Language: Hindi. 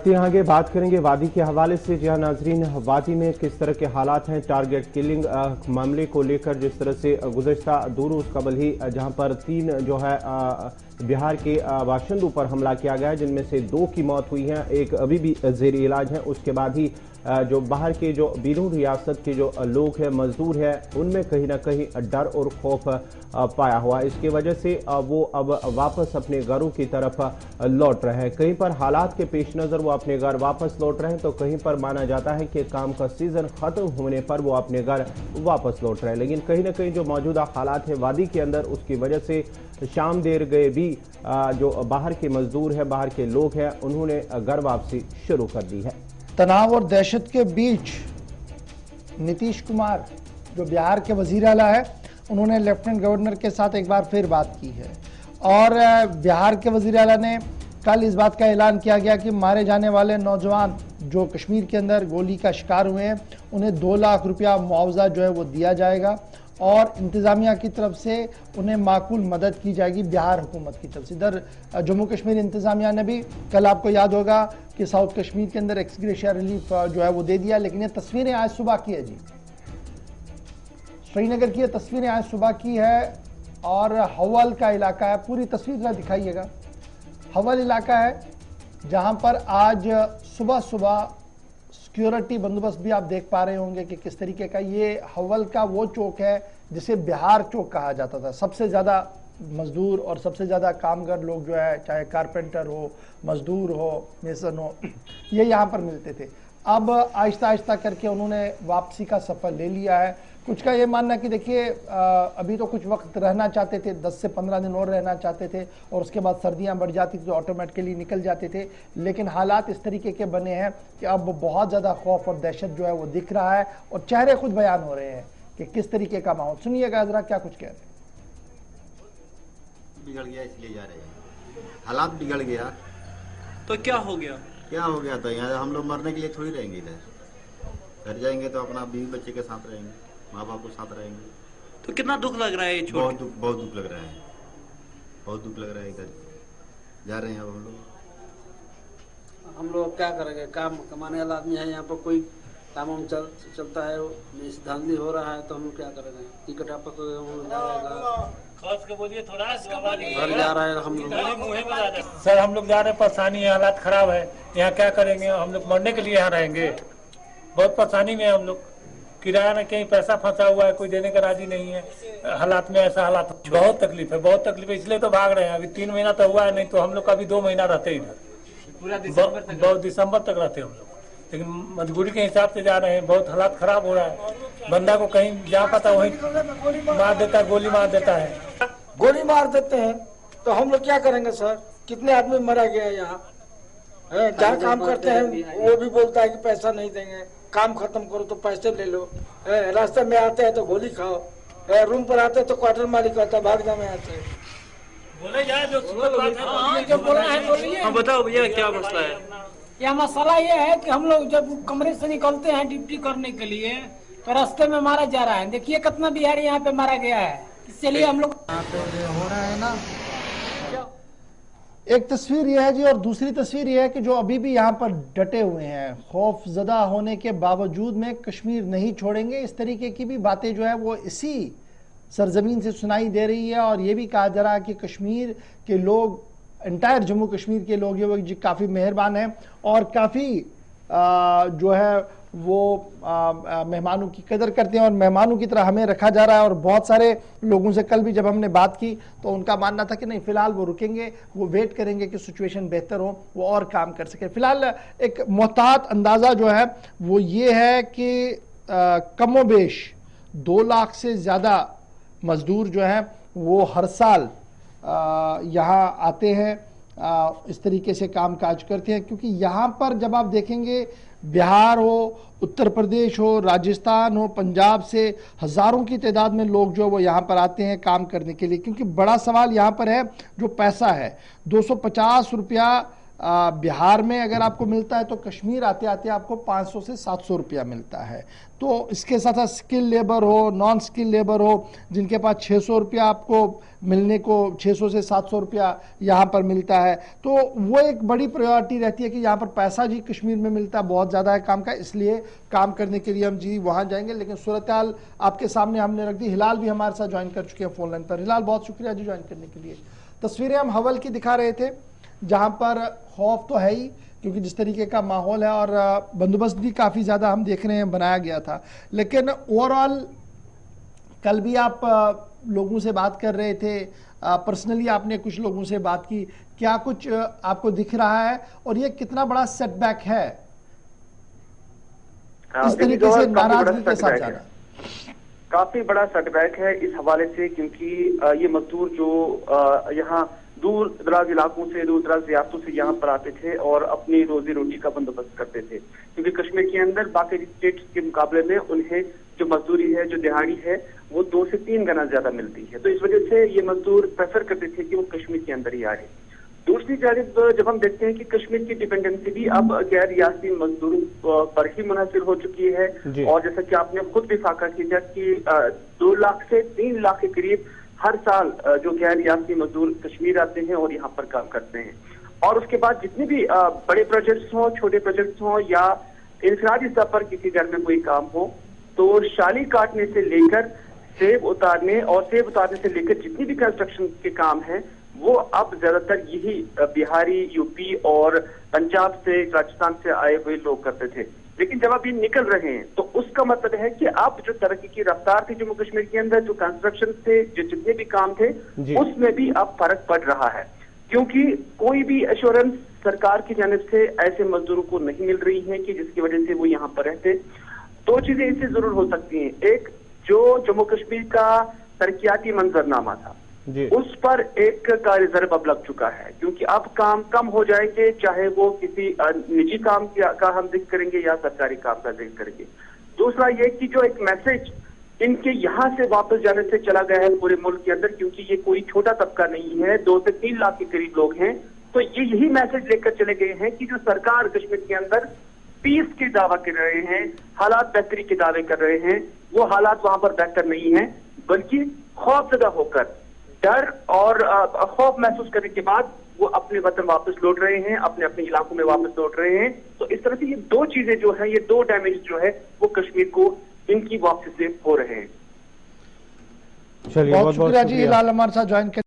बढ़ते हैं आगे, बात करेंगे वादी के हवाले से। जी हाँ नाजरीन, वादी में किस तरह के हालात हैं टारगेट किलिंग मामले को लेकर। जिस तरह से गुज़श्ता 2 रोज़ कबल ही जहां पर 3 जो है बिहार के बाशिंदों पर हमला किया गया है, जिनमें से 2 की मौत हुई है, एक अभी भी जेर इलाज है। उसके बाद ही जो बाहर के जो बीनूर रियासत के जो लोग हैं, मजदूर हैं, उनमें कहीं ना कहीं डर और खौफ पाया हुआ। इसकी वजह से वो अब वापस अपने घरों की तरफ लौट रहे हैं। कहीं पर हालात के पेश नज़र वो अपने घर वापस लौट रहे हैं, तो कहीं पर माना जाता है कि काम का सीजन खत्म होने पर वो अपने घर वापस लौट रहे हैं। लेकिन कहीं ना कहीं जो मौजूदा हालात है वादी के अंदर, उसकी वजह से शाम देर गए भी जो बाहर के मजदूर हैं, बाहर के लोग हैं, उन्होंने घर वापसी शुरू कर दी है। तनाव और दहशत के बीच नीतीश कुमार जो बिहार के वजीर आला है, उन्होंने लेफ्टिनेंट गवर्नर के साथ एक बार फिर बात की है और बिहार के वजीर आला ने कल इस बात का ऐलान किया गया कि मारे जाने वाले नौजवान जो कश्मीर के अंदर गोली का शिकार हुए हैं, उन्हें 2 लाख रुपया मुआवजा जो है वो दिया जाएगा और इंतज़ामिया की तरफ से उन्हें माकूल मदद की जाएगी बिहार हुकूमत की तरफ से। इधर जम्मू कश्मीर इंतज़ामिया ने भी कल, आपको याद होगा कि साउथ कश्मीर के अंदर एक्स ग्रेशिया रिलीफ जो है वो दे दिया। लेकिन ये तस्वीरें आज सुबह की है जी, श्रीनगर की ये तस्वीरें आज सुबह की है और हवल का इलाका है। पूरी तस्वीर जरा दिखाइएगा। हवल इलाका है जहां पर आज सुबह सुबह सिक्योरिटी बंदोबस्त भी आप देख पा रहे होंगे कि किस तरीके का। ये हवल का वो चौक है जिसे बिहार चौक कहा जाता था। सबसे ज़्यादा मजदूर और सबसे ज़्यादा कामगार लोग जो है, चाहे कारपेंटर हो, मजदूर हो, मेसन हो, ये यहाँ पर मिलते थे। अब आहिस्ता आहिस्ता करके उन्होंने वापसी का सफ़र ले लिया है। कुछ का ये मानना कि देखिए अभी तो कुछ वक्त रहना चाहते थे, 10 से 15 दिन और रहना चाहते थे और उसके बाद सर्दियां बढ़ जाती थी तो ऑटोमेटिकली निकल जाते थे। लेकिन हालात इस तरीके के बने हैं कि अब बहुत ज़्यादा खौफ और दहशत जो है वो दिख रहा है और चेहरे खुद बयान हो रहे हैं कि किस तरीके का माहौल। सुनिएगा जरा क्या कुछ कह रहे हैं। बिगड़ गया इसलिए जा रहे हैं, हालात बिगड़ गया तो क्या हो गया? क्या हो गया? तो यहाँ हम लोग मरने के लिए थोड़ी रहेंगे, इधर घर जाएंगे तो अपना बीवी बच्चे के साथ रहेंगे, माँ बाप के साथ रहेंगे। तो कितना दुख लग रहा है ये छोड़? बहुत दुख लग रहा है, बहुत दुख लग रहा है। इधर जा रहे हैं अब हम लोग क्या करेंगे? काम कमाने वाला आदमी है, यहाँ पर कोई काम हम चलता है, धांधली हो रहा है तो हम लोग क्या करेंगे? टिकट आपस बोलिए थोड़ा घर जा रहे हैं हम लोग। सर हम लोग जा रहे हैं, परेशानी है, हालात खराब है। यहाँ क्या करेंगे? हम लोग मरने के लिए यहाँ रहेंगे। बहुत परेशानी में हम लोग, किराया में कहीं पैसा फंसा हुआ है, कोई देने का राजी नहीं है। हालात में ऐसा हालात, बहुत तकलीफ है, बहुत तकलीफ है। इसलिए तो भाग रहे हैं। अभी 3 महीना तो हुआ है, नहीं तो हम लोग का अभी 2 महीना रहते इधर, पूरा बहुत दिसंबर तक रहते हम लोग। लेकिन मजबूरी के हिसाब से जा रहे हैं। बहुत हालात खराब हो रहा है। बंदा को कहीं जा पाता वहीं मार देता है, गोली मार देता है। गोली मार देते हैं तो हम लोग क्या करेंगे सर? कितने आदमी मरा गया है यहाँ। जहाँ काम करते हैं वो भी बोलता है कि पैसा नहीं देंगे, काम खत्म करो तो पैसे ले लो। रास्ते में आते हैं तो गोली खाओ, रूम पर आते हैं तो क्वार्टर मालिक कहता है भाग जाओ यहाँ से। बोले जाए जो बोलना है बोलिए। बताओ भैया क्या मसला है? यह मसला ये है कि हम लोग जब कमरे से निकलते हैं ड्यूटी करने के लिए तो रास्ते में मारा जा रहा है। देखिए कितना बिहारी यहाँ पे मारा गया है। इसलिए हम लोग हो रहा है ना। एक तस्वीर यह है जी और दूसरी तस्वीर यह है कि जो अभी भी यहाँ पर डटे हुए हैं, खौफजदा होने के बावजूद में कश्मीर नहीं छोड़ेंगे। इस तरीके की भी बातें जो है वो इसी सरजमीन से सुनाई दे रही है। और ये भी कहा जा रहा है कि कश्मीर के लोग, एंटायर जम्मू कश्मीर के लोग ये जी काफ़ी मेहरबान हैं और काफ़ी जो है वो मेहमानों की कदर करते हैं और मेहमानों की तरह हमें रखा जा रहा है। और बहुत सारे लोगों से कल भी जब हमने बात की तो उनका मानना था कि नहीं, फिलहाल वो रुकेंगे, वो वेट करेंगे कि सिचुएशन बेहतर हो, वो और काम कर सके। फिलहाल एक मोहतात अंदाज़ा जो है वो ये है कि कमोबेश 2 लाख से ज़्यादा मजदूर जो हैं वो हर साल यहाँ आते हैं, इस तरीके से काम काज करते हैं। क्योंकि यहाँ पर जब आप देखेंगे, बिहार हो, उत्तर प्रदेश हो, राजस्थान हो, पंजाब से हज़ारों की तादाद में लोग जो वो यहाँ पर आते हैं काम करने के लिए। क्योंकि बड़ा सवाल यहाँ पर है जो पैसा है, 250 रुपया बिहार में अगर आपको मिलता है तो कश्मीर आते आते आपको 500 से 700 रुपया मिलता है। तो इसके साथ साथ स्किल लेबर हो, नॉन स्किल लेबर हो, जिनके पास 600 रुपया आपको मिलने को 600 से 700 रुपया यहाँ पर मिलता है, तो वो एक बड़ी प्रायोरिटी रहती है कि यहाँ पर पैसा जी कश्मीर में मिलता है बहुत ज़्यादा है काम का, इसलिए काम करने के लिए हम जी वहाँ जाएंगे। लेकिन सूरत हाल आपके सामने हमने रख दी। हिलाल भी हमारे साथ ज्वाइन कर चुके हैं फोन लाइन पर। हिलाल, बहुत शुक्रिया जी ज्वाइन करने के लिए। तस्वीरें हम हवल की दिखा रहे थे, जहां पर खौफ तो है ही, क्योंकि जिस तरीके का माहौल है और बंदोबस्त भी काफ़ी ज़्यादा हम देख रहे हैं बनाया गया था। लेकिन ओवरऑल कल भी आप लोगों से बात कर रहे थे, पर्सनली आपने कुछ लोगों से बात की, क्या कुछ आपको दिख रहा है और ये कितना बड़ा सेटबैक है इस तरीके से नाराजगी के साथ जाना? काफी बड़ा सेटबैक है इस हवाले से, क्योंकि ये मजदूर जो यहाँ दूर दराज इलाकों से, दूर दराज रियासतों से यहाँ पर आते थे और अपनी रोजी रोटी का बंदोबस्त करते थे, क्योंकि कश्मीर के अंदर बाकी स्टेट्स के मुकाबले में उन्हें जो मजदूरी है, जो दिहाड़ी है, वो 2 से 3 गुना ज्यादा मिलती है। तो इस वजह से ये मजदूर प्रेफर करते थे कि वो कश्मीर के अंदर ही आ रहे। दूसरी जानिब जब हम देखते हैं कि कश्मीर की डिपेंडेंसी भी अब गैर रियासती मजदूरों पर ही मुनहसर हो चुकी है, और जैसा कि आपने खुद भी फाका किया कि 2 लाख से 3 लाख के करीब हर साल जो गैर रियासती मजदूर कश्मीर आते हैं और यहाँ पर काम करते हैं। और उसके बाद जितने भी बड़े प्रोजेक्ट्स हों, छोटे प्रोजेक्ट्स हों, या इंफरादी स्तर पर किसी घर में कोई काम हो, तो शाली काटने से लेकर सेब उतारने और सेब उतारने से लेकर जितनी भी कंस्ट्रक्शन के काम हैं, वो अब ज्यादातर यही बिहारी, यूपी और पंजाब से, राजस्थान से आए हुए लोग करते थे। लेकिन जब अब ये निकल रहे हैं तो उसका मतलब है कि अब जो तरक्की की रफ्तार थी जम्मू कश्मीर के अंदर, जो कंस्ट्रक्शन थे, जो जितने भी काम थे, उसमें भी अब फर्क पड़ रहा है, क्योंकि कोई भी एश्योरेंस सरकार की जानिब से ऐसे मजदूरों को नहीं मिल रही है कि जिसकी वजह से वो यहाँ पर रहते। 2 चीजें इससे जरूर हो सकती हैं। एक, जो जम्मू कश्मीर का तरक्याती मंजरनामा था, उस पर एक का रिजर्व अब लग चुका है, क्योंकि अब काम कम हो जाएंगे, चाहे वो किसी निजी काम का हम जिक्र करेंगे या सरकारी काम का जिक्र करेंगे। दूसरा ये कि जो एक मैसेज इनके यहाँ से वापस जाने से चला गया है पूरे मुल्क के अंदर, क्योंकि ये कोई छोटा तबका नहीं है, 2 से 3 लाख के करीब लोग हैं, तो ये यही मैसेज लेकर चले गए हैं कि जो सरकार कश्मीर के अंदर पीस के दावा कर रहे हैं, हालात बेहतरी के दावे कर रहे हैं, वो हालात वहां पर बेहतर नहीं है, बल्कि खौफजदा होकर, डर और खौफ महसूस करने के बाद वो अपने वतन वापस लौट रहे हैं, अपने अपने इलाकों में वापस लौट रहे हैं। तो इस तरह से ये 2 चीजें जो है, ये 2 डैमेज जो है, वो कश्मीर को इनकी वापसी से हो रहे हैं। बहुत शुक्रिया जी हिलाल हमारे साथ ज्वाइन